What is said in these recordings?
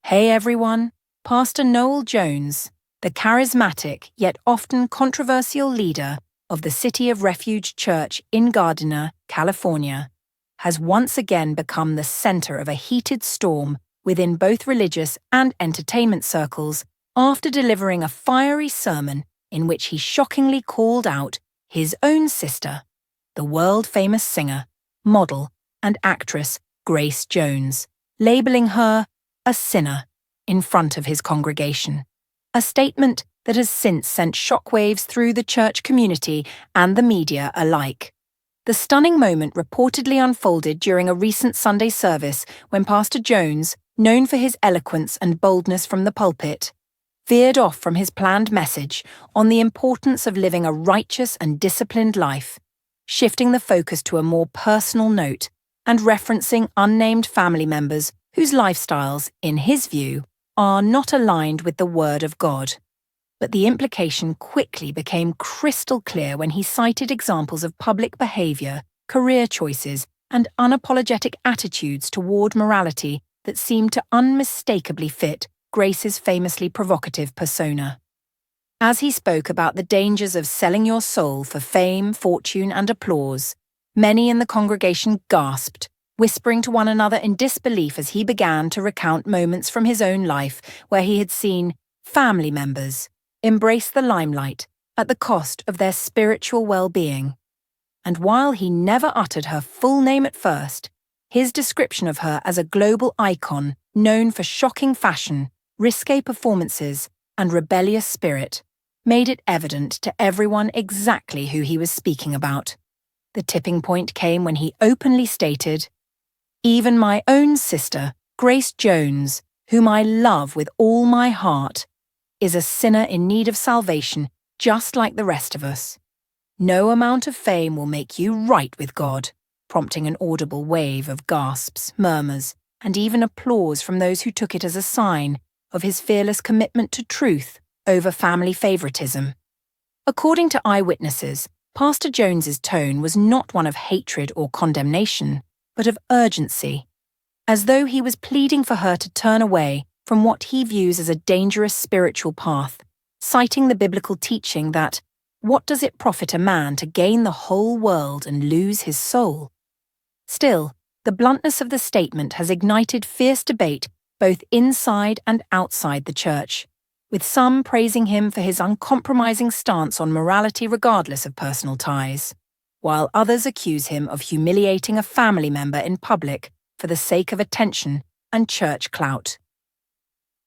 Hey everyone, Pastor Noel Jones, the charismatic yet often controversial leader of the City of Refuge Church in Gardena, California, has once again become the center of a heated storm within both religious and entertainment circles after delivering a fiery sermon in which he shockingly called out his own sister, the world-famous singer, model, and actress Grace Jones, labeling her a sinner in front of his congregation, a statement that has since sent shockwaves through the church community and the media alike. The stunning moment reportedly unfolded during a recent Sunday service when Pastor Jones, known for his eloquence and boldness from the pulpit, veered off from his planned message on the importance of living a righteous and disciplined life, shifting the focus to a more personal note and referencing unnamed family members whose lifestyles, in his view, are not aligned with the Word of God. But the implication quickly became crystal clear when he cited examples of public behavior, career choices, and unapologetic attitudes toward morality that seemed to unmistakably fit Grace's famously provocative persona. As he spoke about the dangers of selling your soul for fame, fortune, and applause, many in the congregation gasped, whispering to one another in disbelief as he began to recount moments from his own life where he had seen family members embrace the limelight at the cost of their spiritual well-being. And while he never uttered her full name at first, his description of her as a global icon known for shocking fashion, risque performances, and rebellious spirit made it evident to everyone exactly who he was speaking about. The tipping point came when he openly stated, "Even my own sister, Grace Jones, whom I love with all my heart, is a sinner in need of salvation just like the rest of us. No amount of fame will make you right with God," prompting an audible wave of gasps, murmurs, and even applause from those who took it as a sign of his fearless commitment to truth over family favoritism. According to eyewitnesses, Pastor Jones's tone was not one of hatred or condemnation, but of urgency, as though he was pleading for her to turn away from what he views as a dangerous spiritual path, citing the biblical teaching that, "What does it profit a man to gain the whole world and lose his soul?" Still, the bluntness of the statement has ignited fierce debate both inside and outside the church, with some praising him for his uncompromising stance on morality regardless of personal ties, while others accuse him of humiliating a family member in public for the sake of attention and church clout.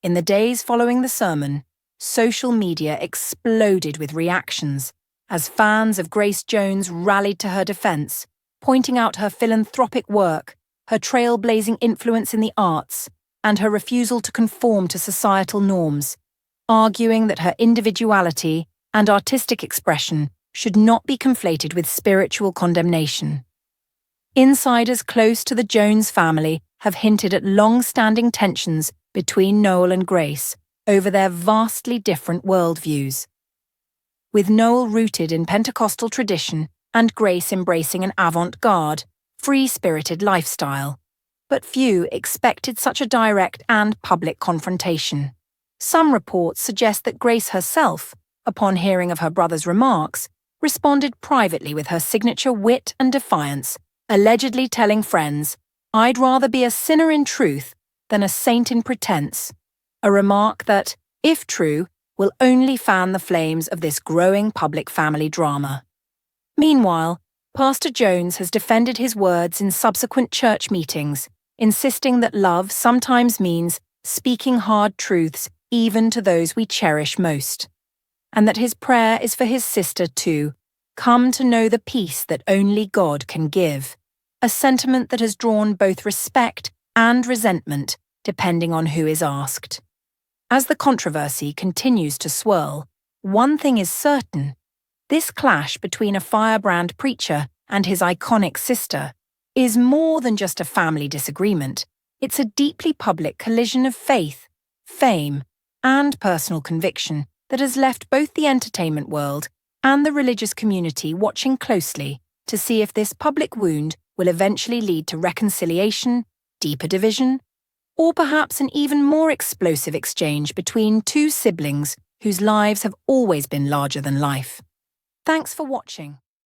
In the days following the sermon, social media exploded with reactions as fans of Grace Jones rallied to her defense, pointing out her philanthropic work, her trailblazing influence in the arts, and her refusal to conform to societal norms, arguing that her individuality and artistic expression should not be conflated with spiritual condemnation. Insiders close to the Jones family have hinted at long-standing tensions between Noel and Grace over their vastly different worldviews. With Noel rooted in Pentecostal tradition and Grace embracing an avant-garde, free-spirited lifestyle, but few expected such a direct and public confrontation. Some reports suggest that Grace herself, upon hearing of her brother's remarks, responded privately with her signature wit and defiance, allegedly telling friends, "I'd rather be a sinner in truth than a saint in pretense," a remark that, if true, will only fan the flames of this growing public family drama. Meanwhile, Pastor Jones has defended his words in subsequent church meetings, insisting that love sometimes means speaking hard truths even to those we cherish most, and that his prayer is for his sister to come to know the peace that only God can give, a sentiment that has drawn both respect and resentment depending on who is asked. As the controversy continues to swirl, one thing is certain: this clash between a firebrand preacher and his iconic sister is more than just a family disagreement. It's a deeply public collision of faith, fame, and personal conviction that has left both the entertainment world and the religious community watching closely to see if this public wound will eventually lead to reconciliation, deeper division, or perhaps an even more explosive exchange between two siblings whose lives have always been larger than life. Thanks for watching.